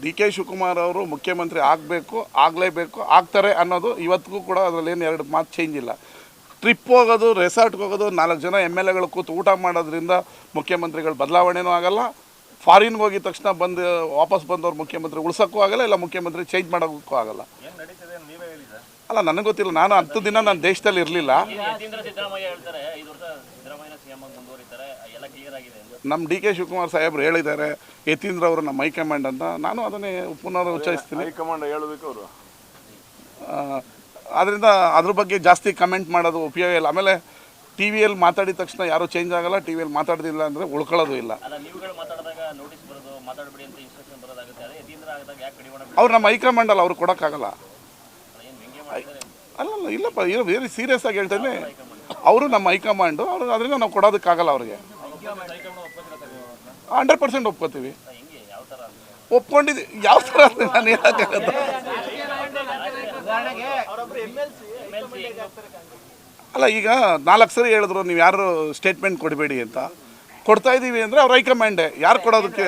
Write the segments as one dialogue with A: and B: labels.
A: D K Shivakumar ಅವರು ಮುಖ್ಯಮಂತ್ರಿ ಆಗಬೇಕು, ಆಗಲೇಬೇಕು, ಆಗ್ತಾರೆ ಅನ್ನೋದು ಇವತ್ತಿಗೂ ಕೂಡ ಅದರಲ್ಲೇನು ಎರಡು ಮಾತು ಚೇಂಜ್ ಇಲ್ಲ. ಟ್ರಿಪ್ ಹೋಗೋದು, ರೆಸಾರ್ಟ್ಗೆ ಹೋಗೋದು, 4 ಜನ MLAಗಳು ಕೂತು ಊಟ ಮಾಡೋದ್ರಿಂದ ಮುಖ್ಯಮಂತ್ರಿಗಳು ಬದಲಾವಣೆಯೂ ಆಗಲ್ಲ. ಫಾರಿನ್ಗೆ ಹೋಗಿದ ತಕ್ಷಣ ವಾಪಸ್ ಬಂದವ್ರು ಮುಖ್ಯಮಂತ್ರಿ ಉಳ್ಸೋಕ್ಕೂ ಆಗಲ್ಲ, ಇಲ್ಲ ಮುಖ್ಯಮಂತ್ರಿ ಚೇಂಜ್ ಮಾಡೋಕ್ಕೂ ಆಗಲ್ಲ. ಅಲ್ಲ, ನನಗೆ ಗೊತ್ತಿಲ್ಲ, ನಾನು 10 ದಿನ ನಾನು ದೇಶದಲ್ಲಿ ಇರಲಿಲ್ಲ. ನಮ್ಮ ಡಿ ಕೆ ಶಿವಕುಮಾರ್ ಸಾಹೇಬ್ರು ಹೇಳಿದ್ದಾರೆ, ಯತೀಂದ್ರ ಅವರು ನಮ್ಮ ಹೈಕಮಾಂಡ್ ಅಂತ. ನಾನು ಅದನ್ನೇ ಪುನರ್ ಉಚ್ಚರಿಸ್ತೀನಿ.
B: ಹೈಕಮಾಂಡ್ ಹೇಳೋದಕ್ಕೆ ಅವರು
A: ಆದ್ದರಿಂದ ಅದ್ರ ಬಗ್ಗೆ ಜಾಸ್ತಿ ಕಮೆಂಟ್ ಮಾಡೋದು ಉಪಯೋಗ ಇಲ್ಲ. ಆಮೇಲೆ ಟಿ ವಿಯಲ್ಲಿ ಮಾತಾಡಿದ ತಕ್ಷಣ ಯಾರೂ ಚೇಂಜ್ ಆಗಲ್ಲ, ಟಿ ವಿಯಲ್ಲಿ ಮಾತಾಡೋದಿಲ್ಲ ಅಂದರೆ ಉಳ್ಕೊಳ್ಳೋದು ಇಲ್ಲ. ಅವ್ರು ನಮ್ಮ ಹೈಕಮಾಂಡ್ ಅಲ್ಲ, ಅವ್ರು ಕೊಡೋಕ್ಕಾಗಲ್ಲ. ಅಲ್ಲಲ್ಲ, ಇಲ್ಲಪ್ಪ, ವೆರಿ ಸೀರಿಯಸ್ ಆಗಿ ಹೇಳ್ತೇನೆ, ಅವರು ನಮ್ಮ ಹೈಕಮಾಂಡು, ಅವರು ಅದರಿಂದ ನಾವು ಕೊಡೋದಕ್ಕಾಗಲ್ಲ ಅವ್ರಿಗೆ. 100% ಒಪ್ಕೋತೀವಿ. ಒಪ್ಕೊಂಡಿದ್ದು ಯಾವ ಥರ ನಾನು ಹೇಳೋಕ್ಕಾಗತ್ತ? ಅಲ್ಲ, ಈಗ 4 ಸರಿ ಹೇಳಿದ್ರು ನೀವು ಯಾರು ಸ್ಟೇಟ್ಮೆಂಟ್ ಕೊಡಬೇಡಿ ಅಂತ. ಕೊಡ್ತಾ ಇದ್ದೀವಿ ಅಂದರೆ ಅವ್ರ ಹೈಕಮಾಂಡೇ. ಯಾರು ಕೊಡೋದಕ್ಕೆ?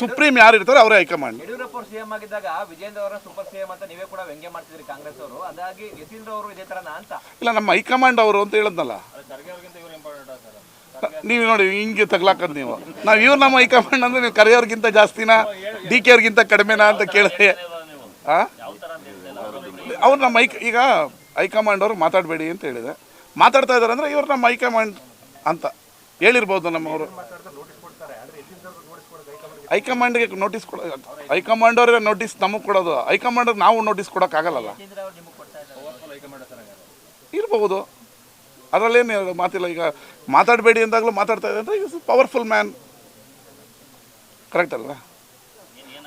A: ಸುಪ್ರೀಂ ಯಾರು ಇರ್ತಾರೆ ಅವರೇ ಹೈಕಮಾಂಡ್.
C: ಯಡಿಯೂರಪ್ಪ ಅವರು ಸಿಎಂ ಆಗಿದ್ದಾಗ ವಿಜೇಂದ್ರ ಅವರ ಸೂಪರ್ ಸಿಎಂ ಅಂತ ನೀವೇ ಕೂಡ ವ್ಯಂಗ್ಯ ಮಾಡ್ತಿದ್ರಿ ಕಾಂಗ್ರೆಸ್ ಅವರು. ಅದಾಗಿ ಯತೀಂದ್ರ ಅವರು ಇದೇ ಥರನಾ ಅಂತ? ಇಲ್ಲ,
A: ನಮ್ಮ ಹೈಕಮಾಂಡ್ ಅವರು ಅಂತ ಹೇಳಿದ್ನಲ್ಲ. ನೀವು ನೋಡಿ ಹಿಂಗೆ ತಗ್ಲಾಕದ್ ನೀವು. ಇವ್ರು ನಮ್ಮ ಹೈಕಮಾಂಡ್ ಅಂದರೆ ನೀವು ಕರೆಯೋರ್ಗಿಂತ ಜಾಸ್ತಿನಾ, ಡಿ ಕೆ ಅವ್ರಿಗಿಂತ ಕಡಿಮೆನಾ ಅಂತ ಕೇಳಿದ್ರೆ ಅವ್ರು ನಮ್ಮ ಈಗ ಹೈಕಮಾಂಡ್ ಅವರು ಮಾತಾಡಬೇಡಿ ಅಂತ ಹೇಳಿದೆ. ಮಾತಾಡ್ತಾ ಇದ್ದಾರೆ ಅಂದರೆ ಇವ್ರು ನಮ್ಮ ಹೈಕಮಾಂಡ್ ಅಂತ ಹೇಳಿರ್ಬೋದು. ನಮ್ಮವರು ಹೈಕಮಾಂಡ್ಗೆ ನೋಟಿಸ್ ಕೊಡೋ, ಹೈಕಮಾಂಡ್ ಅವ್ರಿಗೆ ನೋಟಿಸ್ ನಮಗೆ ಕೊಡೋದು, ಹೈಕಮಾಂಡ್ಗೆ ನಾವು ನೋಟಿಸ್ ಕೊಡೋಕ್ಕಾಗಲ್ಲ. ಇರ್ಬೋದು, ಅದರಲ್ಲೇನು ಮಾತಿಲ್ಲ. ಈಗ ಮಾತಾಡಬೇಡಿ ಅಂದಾಗಲೂ ಮಾತಾಡ್ತಾ ಇದೆ ಅಂದರೆ ಈಸ್ ಪವರ್ಫುಲ್ ಮ್ಯಾನ್, ಕರೆಕ್ಟ್ ಅಲ್ವಾ?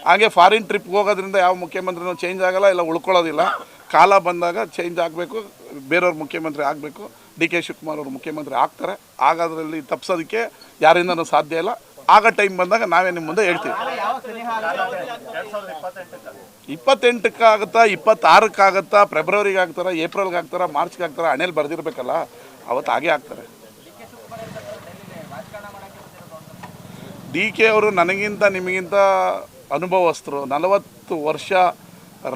A: ಹಾಗೆ ಫಾರಿನ್ ಟ್ರಿಪ್ಗೆ ಹೋಗೋದ್ರಿಂದ ಯಾವ ಮುಖ್ಯಮಂತ್ರಿನೂ ಚೇಂಜ್ ಆಗಲ್ಲ, ಇಲ್ಲ ಉಳ್ಕೊಳ್ಳೋದಿಲ್ಲ. ಕಾಲ ಬಂದಾಗ ಚೇಂಜ್ ಆಗಬೇಕು, ಬೇರೆಯವ್ರ ಮುಖ್ಯಮಂತ್ರಿ ಆಗಬೇಕು. ಡಿ ಕೆ ಶಿವಕುಮಾರ್ ಅವರು ಮುಖ್ಯಮಂತ್ರಿ ಆಗ್ತಾರೆ. ಆಗೋದ್ರಲ್ಲಿ ತಪ್ಪಿಸೋದಕ್ಕೆ ಯಾರಿಂದನೂ ಸಾಧ್ಯ ಇಲ್ಲ. ಆಗ ಟೈಮ್ ಬಂದಾಗ ನಾವೇ ನಿಮ್ಮ ಮುಂದೆ ಹೇಳ್ತೀವಿ. 28ಕ್ಕೆ ಆಗುತ್ತಾ, 26ಕ್ಕೆ ಆಗುತ್ತಾ, ಫೆಬ್ರವರಿಗೆ ಆಗ್ತಾರ, ಏಪ್ರಿಲ್ಗೆ ಆಗ್ತಾರ, ಮಾರ್ಚ್ಗೆ ಆಗ್ತಾರ, ಹಣೆಯಲ್ಲಿ ಬರೆದಿರ್ಬೇಕಲ್ಲ, ಅವತ್ತು ಹಾಗೆ ಆಗ್ತಾರೆ. ಡಿ ಕೆ ಅವರು ನನಗಿಂತ ನಿಮಗಿಂತ ಅನುಭವಸ್ಥರು. 40 ವರ್ಷ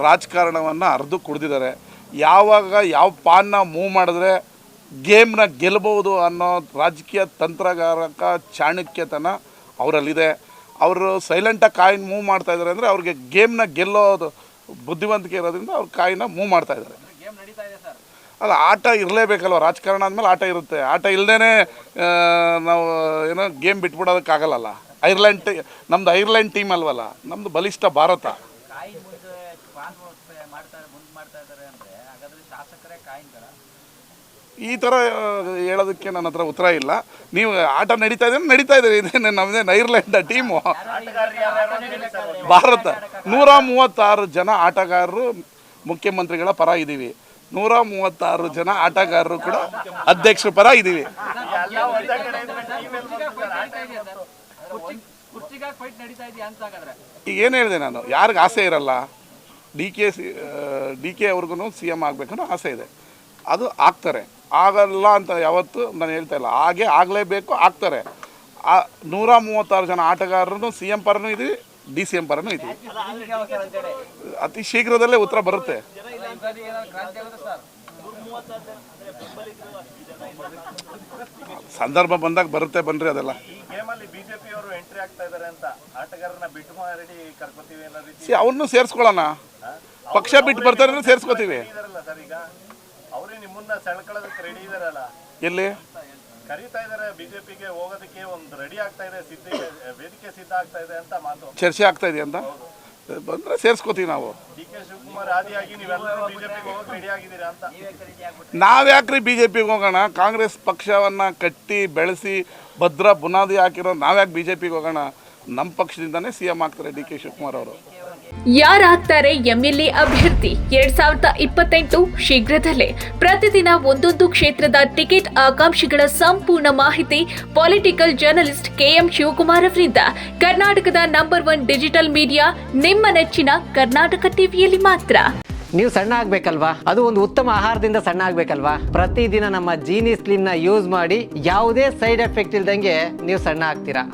A: ರಾಜಕಾರಣವನ್ನು ಅರ್ದು ಕುಡಿದಿದ್ದಾರೆ. ಯಾವಾಗ ಯಾವ ಪಾನ್ನ ಮೂವ್ ಮಾಡಿದ್ರೆ ಗೇಮ್ನ ಗೆಲ್ಲಬಹುದು ಅನ್ನೋ ರಾಜಕೀಯ ತಂತ್ರಗಾರಕ ಚಾಣಕ್ಯತನ ಅವರಲ್ಲಿದೆ. ಅವರು ಸೈಲೆಂಟಾಗಿ ಕಾಯಿನ ಮೂವ್ ಮಾಡ್ತಾ ಇದ್ದಾರೆ ಅಂದರೆ ಅವ್ರಿಗೆ ಗೇಮ್ನ ಗೆಲ್ಲೋದು ಬುದ್ಧಿವಂತಿಕೆ ಇರೋದ್ರಿಂದ ಅವ್ರು ಕಾಯಿನ ಮೂವ್ ಮಾಡ್ತಾ ಇದ್ದಾರೆ. ಅಲ್ಲ, ಆಟ ಇರಲೇಬೇಕಲ್ವ, ರಾಜಕಾರಣ ಆದಮೇಲೆ ಆಟ ಇರುತ್ತೆ. ಆಟ ಇಲ್ಲದೇ ನಾವು ಏನೋ ಗೇಮ್ ಬಿಟ್ಬಿಡೋದಕ್ಕಾಗಲ್ಲ. ನಮ್ಮದು ಐರ್ಲೆಂಡ್ ಟೀಮ್ ಅಲ್ವಲ್ಲ, ನಮ್ಮದು ಬಲಿಷ್ಠ ಭಾರತ. ಈ ಥರ ಹೇಳೋದಕ್ಕೆ ನನ್ನ ಹತ್ರ ಉತ್ತರ ಇಲ್ಲ. ನೀವು ಆಟ ನಡೀತಾ ಇದೆ, ಇದೇನು ನಮ್ಮದೇನು ಐರ್ಲೆಂಡ್ ಟೀಮು? ಭಾರತ 136 ಜನ ಆಟಗಾರರು ಮುಖ್ಯಮಂತ್ರಿಗಳ ಪರ ಇದ್ದೀವಿ. 136 ಜನ ಆಟಗಾರರು ಕೂಡ ಅಧ್ಯಕ್ಷರ ಪರ ಇದ್ದೀವಿ. ಈಗ ಏನು ಹೇಳಿದೆ ನಾನು, ಯಾರಿಗೆ ಆಸೆ ಇರಲ್ಲ? ಡಿ ಕೆ ಅವ್ರಿಗೂ CM ಆಗಬೇಕನ್ನೋ ಆಸೆ ಇದೆ, ಅದು ಆಗ್ತಾರೆ. ಆಗಲ್ಲ ಅಂತ ಯಾವತ್ತೂ ನಾನು ಹೇಳ್ತಾ ಇಲ್ಲ, ಹಾಗೆ ಆಗಲೇಬೇಕು, ಆಗ್ತಾರೆ. 136 ಜನ ಆಟಗಾರರು CM ಪರನೂ ಇದ್ದೀವಿ, DCM ಪರನೂ ಇದ್ದೀವಿ. ಅತಿ ಶೀಘ್ರದಲ್ಲೇ ಉತ್ತರ ಬರುತ್ತೆ. ಸಂದರ್ಭ ಬಂದಾಗ ಬರುತ್ತೆ, ಬನ್ರಿ ಅದೆಲ್ಲ. ಅವ್ರನ್ನೂ ಸೇರಿಸ್ಕೊಳ್ಳೋಣ, ಪಕ್ಷ ಬಿಟ್ಟು ಬರ್ತಾರೆ, ಸೇರಿಸ್ಕೋತೀವಿ. ಎಲ್ಲಿ ಚರ್ಚೆ ಆಗ್ತಾ ಇದೆ ಅಂತ ಬಂದ್ರೆ ಸೇರಿಸ್ಕೋತೀವಿ ನಾವು. ನಾವ್ಯಾಕ್ರಿ BJPಗೆ ಹೋಗೋಣ? ಕಾಂಗ್ರೆಸ್ ಪಕ್ಷವನ್ನು ಕಟ್ಟಿ ಬೆಳೆಸಿ ಭದ್ರ ಬುನಾದಿ ಹಾಕಿರೋ ನಾವ್ಯಾಕೆ BJPಗೆ ಹೋಗೋಣ? ನಮ್ಮ ಪಕ್ಷದಿಂದನೇ CM ಆಗ್ತಾರೆ ಡಿ ಕೆ ಶಿವಕುಮಾರ್ ಅವರು.
D: ಯಾರಾಗ್ತಾರೆ MLA ಅಭ್ಯರ್ಥಿ 2028 ಶೀಘ್ರದಲ್ಲೇ. ಪ್ರತಿದಿನ ಒಂದೊಂದು ಕ್ಷೇತ್ರದ ಟಿಕೆಟ್ ಆಕಾಂಕ್ಷಿಗಳ ಸಂಪೂರ್ಣ ಮಾಹಿತಿ ಪೊಲಿಟಿಕಲ್ ಜರ್ನಲಿಸ್ಟ್ KM ಶಿವಕುಮಾರ್ ಅವರಿಂದ. ಕರ್ನಾಟಕದ ನಂಬರ್ 1 ಡಿಜಿಟಲ್ ಮೀಡಿಯಾ ನಿಮ್ಮ ನೆಚ್ಚಿನ ಕರ್ನಾಟಕ ಟಿವಿಯಲ್ಲಿ ಮಾತ್ರ.
E: ನೀವು ಸಣ್ಣ ಆಗ್ಬೇಕಲ್ವಾ? ಅದು ಒಂದು ಉತ್ತಮ ಆಹಾರದಿಂದ ಸಣ್ಣ ಆಗ್ಬೇಕಲ್ವಾ? ಪ್ರತಿದಿನ ನಮ್ಮ ಜೀನಿ ಸ್ಲಿಮ್ ನ ಯೂಸ್ ಮಾಡಿ ಯಾವುದೇ ಸೈಡ್ ಎಫೆಕ್ಟ್ ಇಲ್ದಂಗೆ ನೀವು ಸಣ್ಣ ಆಗ್ತೀರಾ.